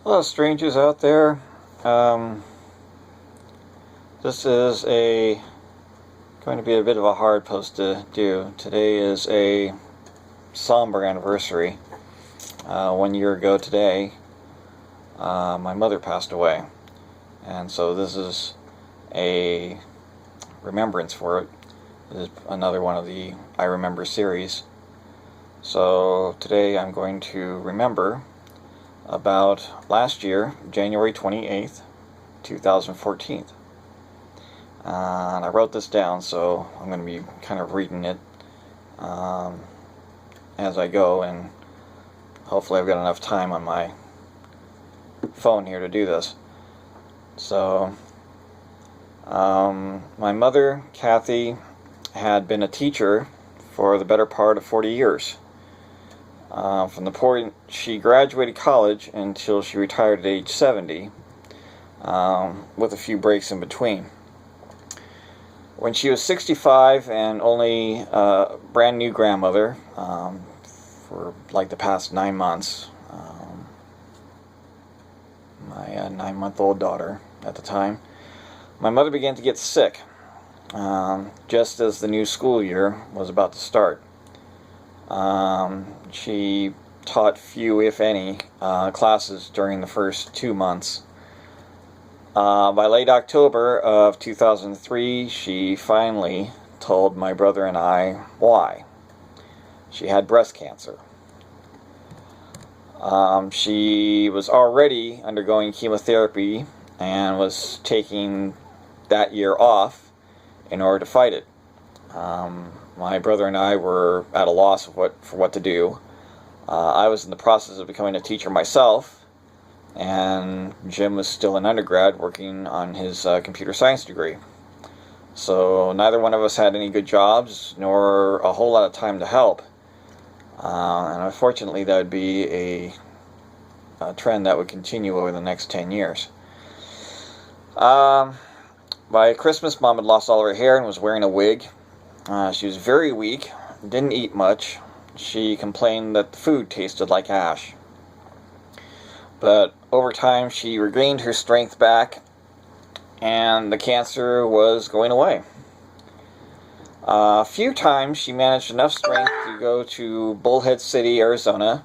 Hello, strangers out there. This is going to be a bit of a hard post to do. Today is a somber anniversary. 1 year ago today, my mother passed away, and so this is a remembrance for it. This is another one of the I Remember series. So today I'm going to remember about last year, January 28th, 2014. And I wrote this down, so I'm going to be kind of reading it as I go, and hopefully I've got enough time on my phone here to do this. So, my mother, Kathy, had been a teacher for the better part of 40 years. From the point she graduated college until she retired at age 70, with a few breaks in between. When she was 65 and only a brand new grandmother for like the past 9 months, my 9-month-old daughter at the time, my mother began to get sick just as the new school year was about to start. She taught few, if any, classes during the first 2 months. By late October of 2003, she finally told my brother and I why. She had breast cancer. She was already undergoing chemotherapy and was taking that year off in order to fight it. My brother and I were at a loss for what to do. I was in the process of becoming a teacher myself, and Jim was still an undergrad working on his computer science degree. So neither one of us had any good jobs, nor a whole lot of time to help. And unfortunately, that would be a trend that would continue over the next 10 years. By Christmas, Mom had lost all her hair and was wearing a wig. She was very weak, didn't eat much. She complained that the food tasted like ash. But over time, she regained her strength back, and the cancer was going away. A few times, she managed enough strength to go to Bullhead City, Arizona,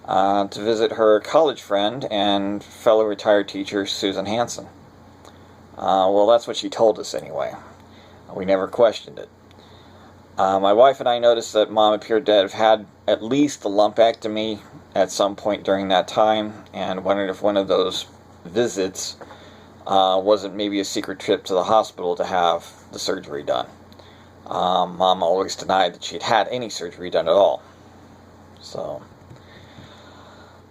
to visit her college friend and fellow retired teacher, Susan Hansen. Well, that's what she told us anyway. We never questioned it. My wife and I noticed that Mom appeared to have had at least a lumpectomy at some point during that time, and wondered if one of those visits wasn't maybe a secret trip to the hospital to have the surgery done. Mom always denied that she'd had any surgery done at all. So,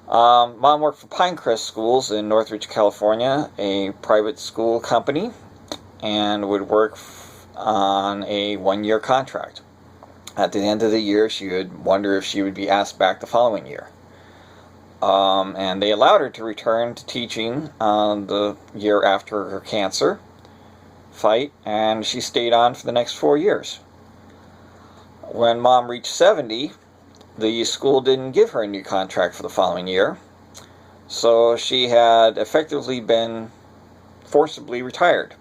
Mom worked for Pinecrest Schools in Northridge, California, a private school company, and would work on a 1-year contract. At the end of the year, she would wonder if she would be asked back the following year. And they allowed her to return to teaching the year after her cancer fight, and she stayed on for the next 4 years. When Mom reached 70, the school didn't give her a new contract for the following year, so she had effectively been forcibly retired,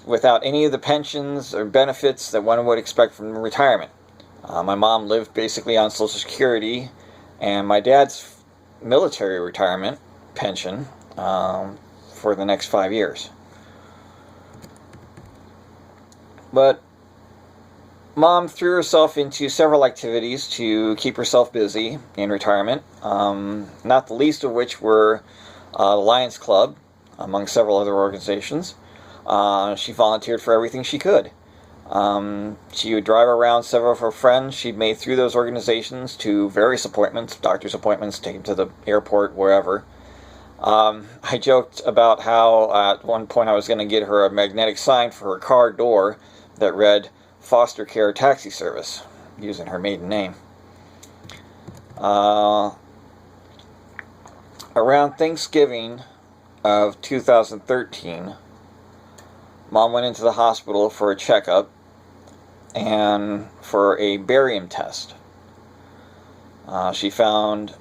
without any of the pensions or benefits that one would expect from retirement. My mom lived basically on Social Security and my dad's military retirement pension for the next 5 years. But Mom threw herself into several activities to keep herself busy in retirement, not the least of which were the Lions Club, among several other organizations. She volunteered for everything she could. She would drive around several of her friends she'd made through those organizations to various appointments, doctor's appointments, take them to the airport, wherever. I joked about how at one point I was going to get her a magnetic sign for her car door that read Foster Care Taxi Service, using her maiden name. Around Thanksgiving of 2013, Mom went into the hospital for a checkup and for a barium test. She found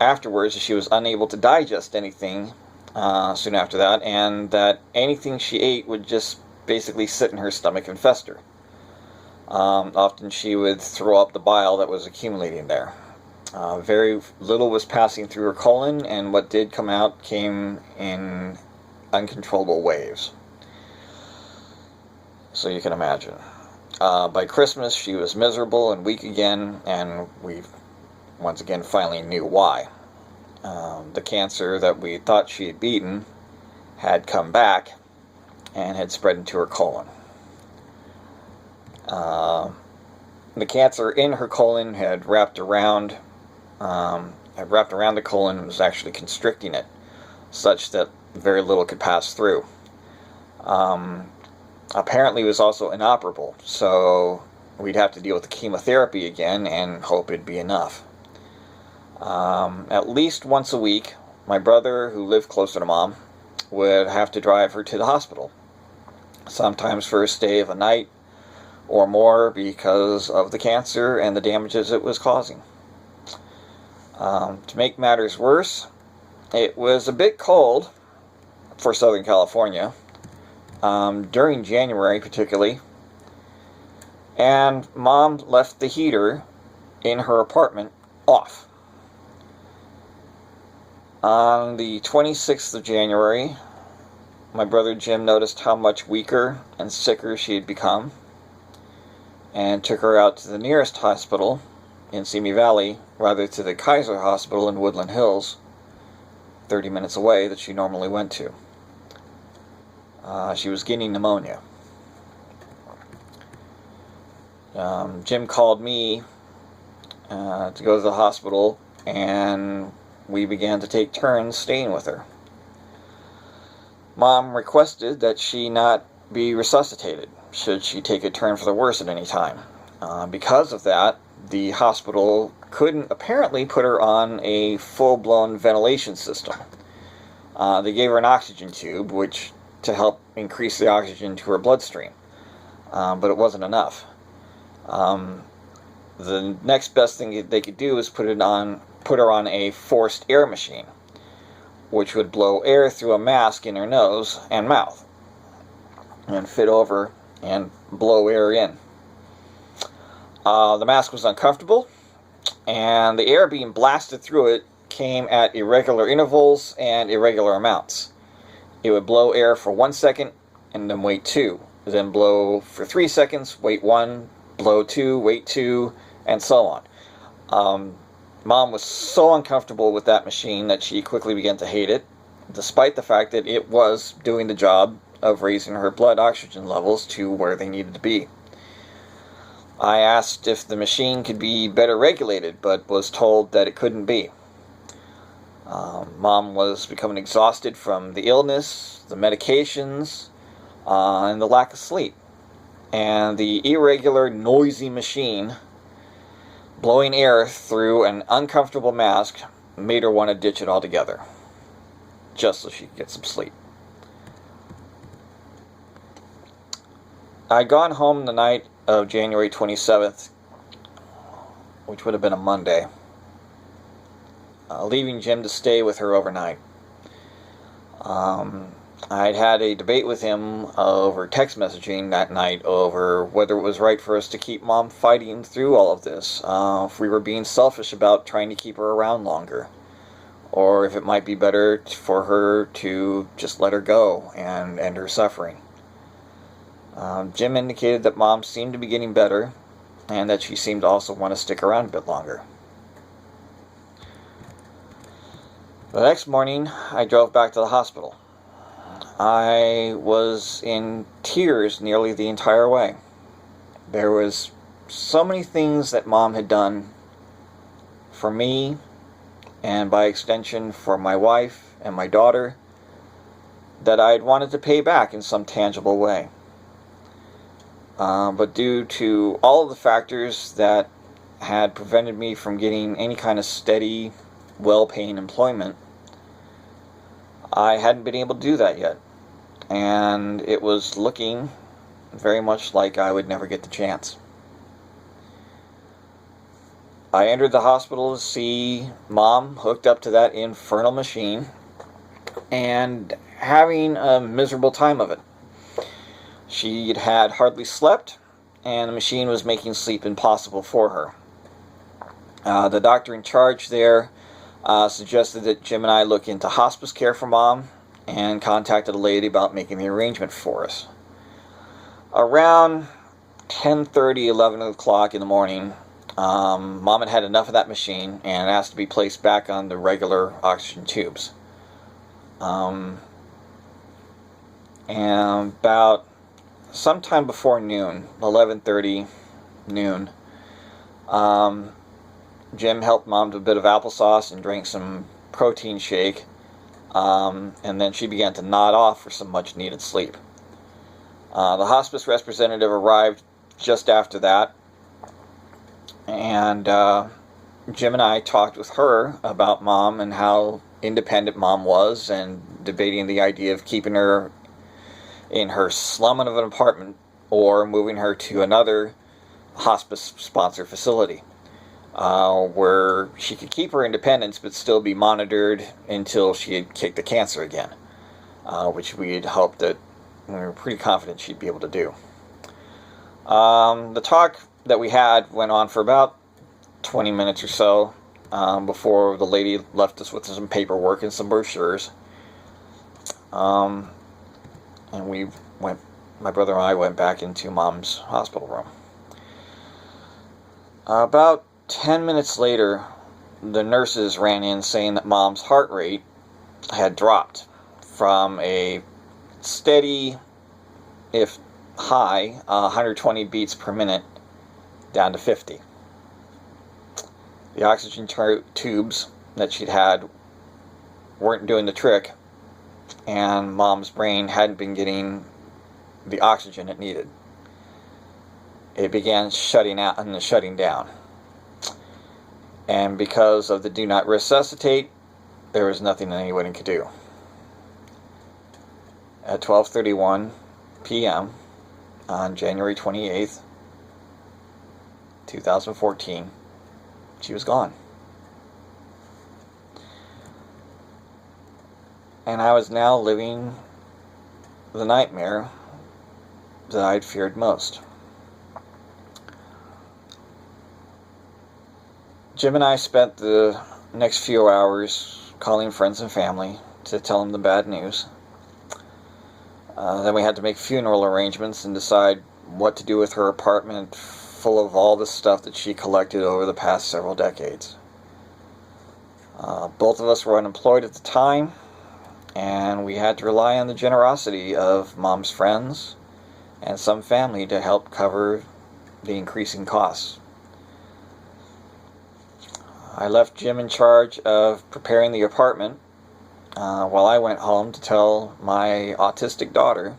afterwards that she was unable to digest anything soon after that, and that anything she ate would just basically sit in her stomach and fester. Often she would throw up the bile that was accumulating there. Very little was passing through her colon, and what did come out came in uncontrollable waves. So you can imagine. By Christmas, she was miserable and weak again, and we once again finally knew why. The cancer that we thought she had beaten had come back and had spread into her colon. The cancer in her colon had wrapped around the colon and was actually constricting it, such that very little could pass through. Apparently it was also inoperable, so we'd have to deal with the chemotherapy again and hope it'd be enough. At least once a week, my brother, who lived closer to Mom, would have to drive her to the hospital, sometimes for a stay of a night or more because of the cancer and the damages it was causing. To make matters worse, it was a bit cold for Southern California, during January particularly, and Mom left the heater in her apartment off. On the 26th of January, my brother Jim noticed how much weaker and sicker she had become and took her out to the nearest hospital in Simi Valley, rather to the Kaiser Hospital in Woodland Hills, 30 minutes away, that she normally went to. She was getting pneumonia. Jim called me to go to the hospital, and we began to take turns staying with her. Mom requested that she not be resuscitated should she take a turn for the worse at any time. Because of that, the hospital couldn't apparently put her on a full-blown ventilation system. They gave her an oxygen tube, which to help increase the oxygen to her bloodstream, but it wasn't enough. The next best thing they could do is put her on a forced air machine, which would blow air through a mask in her nose and mouth and fit over and blow air in. The mask was uncomfortable, and the air being blasted through it came at irregular intervals and irregular amounts. It would blow air for 1 second and then wait 2, then blow for 3 seconds, wait 1, blow 2, wait 2, and so on. Mom was so uncomfortable with that machine that she quickly began to hate it, despite the fact that it was doing the job of raising her blood oxygen levels to where they needed to be. I asked if the machine could be better regulated, but was told that it couldn't be. Mom was becoming exhausted from the illness, the medications, and the lack of sleep. And the irregular, noisy machine blowing air through an uncomfortable mask made her want to ditch it altogether, just so she could get some sleep. I'd gone home the night of January 27th, which would have been a Monday, leaving Jim to stay with her overnight. I'd had a debate with him over text messaging that night over whether it was right for us to keep Mom fighting through all of this, if we were being selfish about trying to keep her around longer, or if it might be better for her to just let her go and end her suffering. Jim indicated that Mom seemed to be getting better, and that she seemed to also want to stick around a bit longer. The next morning, I drove back to the hospital. I was in tears nearly the entire way. There was so many things that Mom had done for me, and by extension for my wife and my daughter, that I'd wanted to pay back in some tangible way. But due to all of the factors that had prevented me from getting any kind of steady, well-paying employment, I hadn't been able to do that yet. And it was looking very much like I would never get the chance. I entered the hospital to see Mom hooked up to that infernal machine and having a miserable time of it. She'd had hardly slept, and the machine was making sleep impossible for her. The doctor in charge there suggested that Jim and I look into hospice care for Mom, and contacted a lady about making the arrangement for us. Around 10:30, 11 o'clock in the morning, Mom had had enough of that machine and asked to be placed back on the regular oxygen tubes. And about sometime before noon, 11:30, noon, Jim helped Mom to a bit of applesauce and drank some protein shake, and then she began to nod off for some much needed sleep. The hospice representative arrived just after that, and Jim and I talked with her about Mom and how independent Mom was, and debating the idea of keeping her in her slum of an apartment or moving her to another hospice sponsor facility where she could keep her independence but still be monitored until she had kicked the cancer again, which we had hoped that we were pretty confident she'd be able to do. The talk that we had went on for about 20 minutes or so before the lady left us with some paperwork and some brochures. And my brother and I went back into Mom's hospital room. About 10 minutes later, the nurses ran in saying that Mom's heart rate had dropped from a steady, if high, 120 beats per minute down to 50. The oxygen tubes that she'd had weren't doing the trick, and Mom's brain hadn't been getting the oxygen it needed. It began shutting out and shutting down. And because of the do not resuscitate, there was nothing anyone could do. At 12:31 p.m. on January 28th, 2014, she was gone. And I was now living the nightmare that I'd feared most. Jim and I spent the next few hours calling friends and family to tell them the bad news. Then we had to make funeral arrangements and decide what to do with her apartment full of all the stuff that she collected over the past several decades. Both of us were unemployed at the time, and we had to rely on the generosity of Mom's friends and some family to help cover the increasing costs. I left Jim in charge of preparing the apartment while I went home to tell my autistic daughter,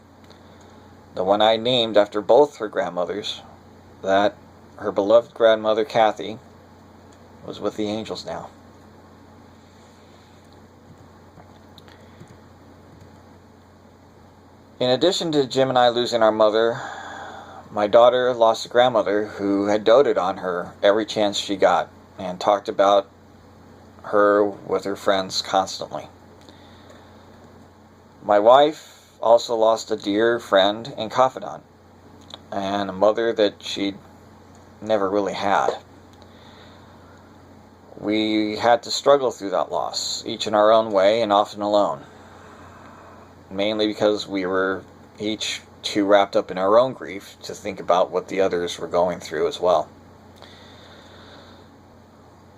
the one I named after both her grandmothers, that her beloved grandmother Kathy was with the angels now. In addition to Jim and I losing our mother, my daughter lost a grandmother who had doted on her every chance she got and talked about her with her friends constantly. My wife also lost a dear friend and confidant, and a mother that she'd never really had. We had to struggle through that loss, each in our own way and often alone, mainly because we were each too wrapped up in our own grief to think about what the others were going through as well.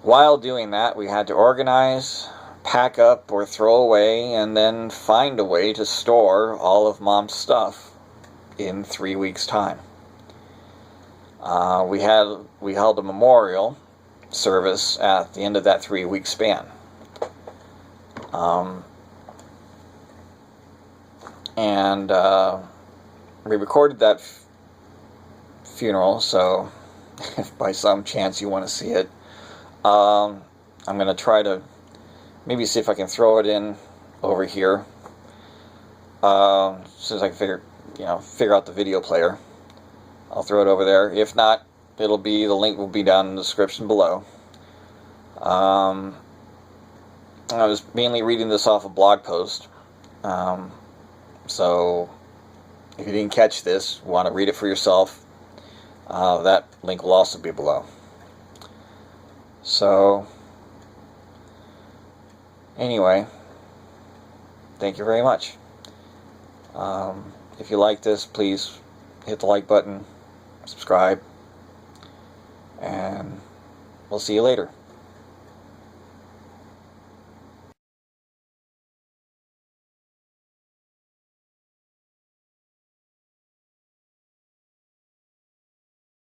While doing that, we had to organize, pack up or throw away, and then find a way to store all of Mom's stuff in 3 weeks' time. We held a memorial service at the end of that 3-week span. We recorded that funeral, so if by some chance you want to see it, I'm going to try to maybe see if I can throw it in over here as soon as I can figure out the video player. I'll throw it over there. If not, the link will be down in the description below. I was mainly reading this off a blog post. So if you didn't catch this, want to read it for yourself, that link will also be below. So anyway, thank you very much. If you like this, please hit the like button, subscribe, and we'll see you later.